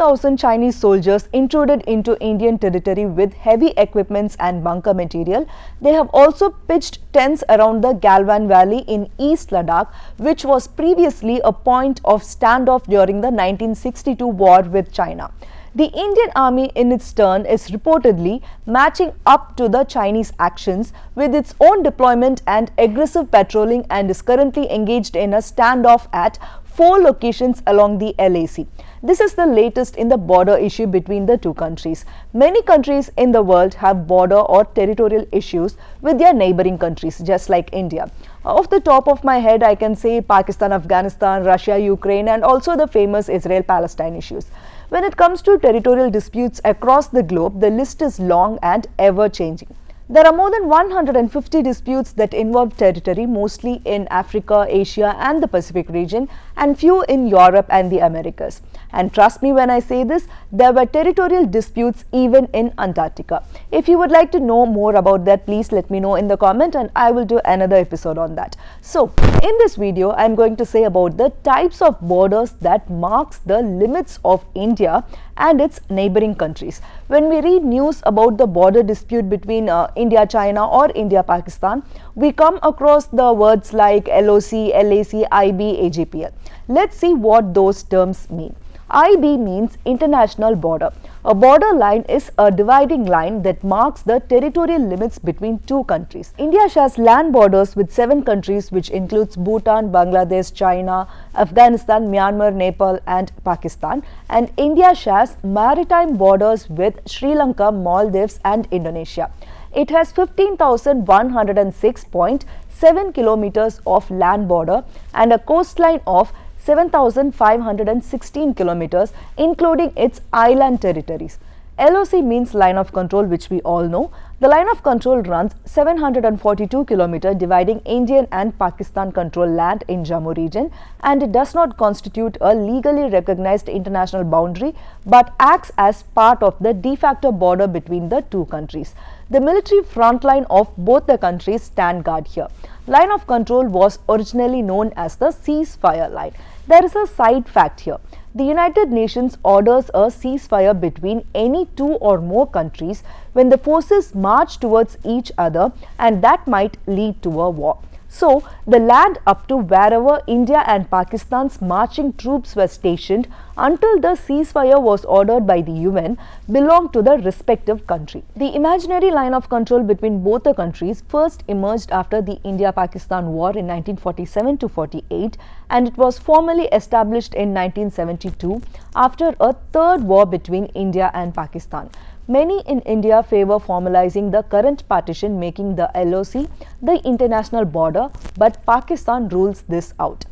10,000 Chinese soldiers intruded into Indian territory with heavy equipments and bunker material. They have also pitched tents around the Galwan Valley in East Ladakh, which was previously a point of standoff during the 1962 war with China. The Indian army in its turn is reportedly matching up to the Chinese actions with its own deployment and aggressive patrolling, and is currently engaged in a standoff at 4 locations along the LAC. This is the latest in the border issue between the two countries. Many countries in the world have border or territorial issues with their neighboring countries, just like India. Off the top of my head, I can say Pakistan, Afghanistan, Russia, Ukraine, and also the famous Israel-Palestine issues. When it comes to territorial disputes across the globe, the list is long and ever-changing. There are more than 150 disputes that involve territory, mostly in Africa, Asia and the Pacific region, and few in Europe and the Americas. And trust me when I say this, there were territorial disputes even in Antarctica. If you would like to know more about that, please let me know in the comment and I will do another episode on that. So, in this video, I am going to say about the types of borders that marks the limits of India and its neighboring countries. When we read news about the border dispute between India-China or India-Pakistan, we come across the words like LOC, LAC, IB, AGPL. Let's see what those terms mean. IB means international border. A border line is a dividing line that marks the territorial limits between two countries. India shares land borders with 7 countries, which includes Bhutan, Bangladesh, China, Afghanistan, Myanmar, Nepal and Pakistan. And India shares maritime borders with Sri Lanka, Maldives and Indonesia. It has 15,106.7 kilometers of land border and a coastline of 7,516 kilometers, including its island territories. LOC means line of control, which we all know. The line of control runs 742 kilometers, dividing Indian and Pakistan controlled land in Jammu region, and it does not constitute a legally recognized international boundary but acts as part of the de facto border between the two countries. The military front line of both the countries stand guard here. Line of control was originally known as the ceasefire line. There is a side fact here. The United Nations orders a ceasefire between any 2 or more countries when the forces march towards each other, and that might lead to a war. So, the land up to wherever India and Pakistan's marching troops were stationed until the ceasefire was ordered by the UN belonged to the respective country. The imaginary line of control between both the countries first emerged after the India-Pakistan War in 1947-48, and it was formally established in 1972 after a third war between India and Pakistan. Many in India favor formalizing the current partition, making the LOC the international border, but Pakistan rules this out.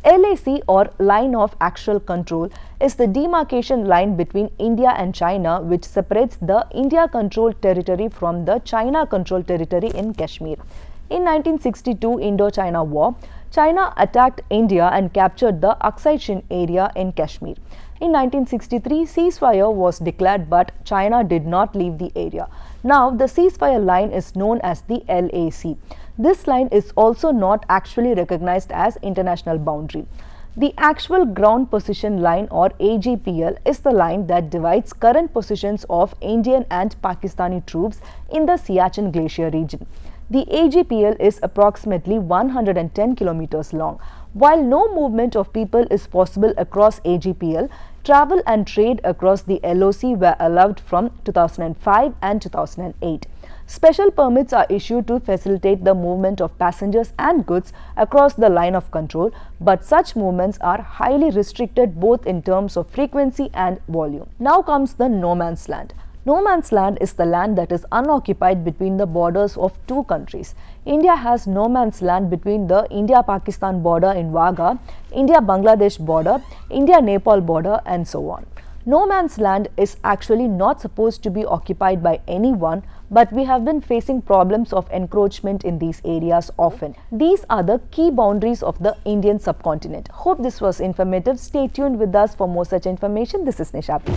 LAC, or Line of Actual Control, is the demarcation line between India and China, which separates the India-controlled territory from the China-controlled territory in Kashmir. In 1962 Indo-China War, China attacked India and captured the Aksai Chin area in Kashmir. In 1963, ceasefire was declared, but China did not leave the area. Now, the ceasefire line is known as the LAC. This line is also not actually recognized as international boundary. The actual ground position line, or AGPL, is the line that divides current positions of Indian and Pakistani troops in the Siachen Glacier region. The AGPL is approximately 110 kilometers long. While no movement of people is possible across AGPL, travel and trade across the LOC were allowed from 2005 and 2008. Special permits are issued to facilitate the movement of passengers and goods across the line of control, but such movements are highly restricted both in terms of frequency and volume. Now comes the no man's land. No man's land is the land that is unoccupied between the borders of two countries. India has no man's land between the India-Pakistan border in Wagah, India-Bangladesh border, India-Nepal border, and so on. No man's land is actually not supposed to be occupied by anyone, but we have been facing problems of encroachment in these areas often. These are the key boundaries of the Indian subcontinent. Hope this was informative. Stay tuned with us for more such information. This is Nisha P.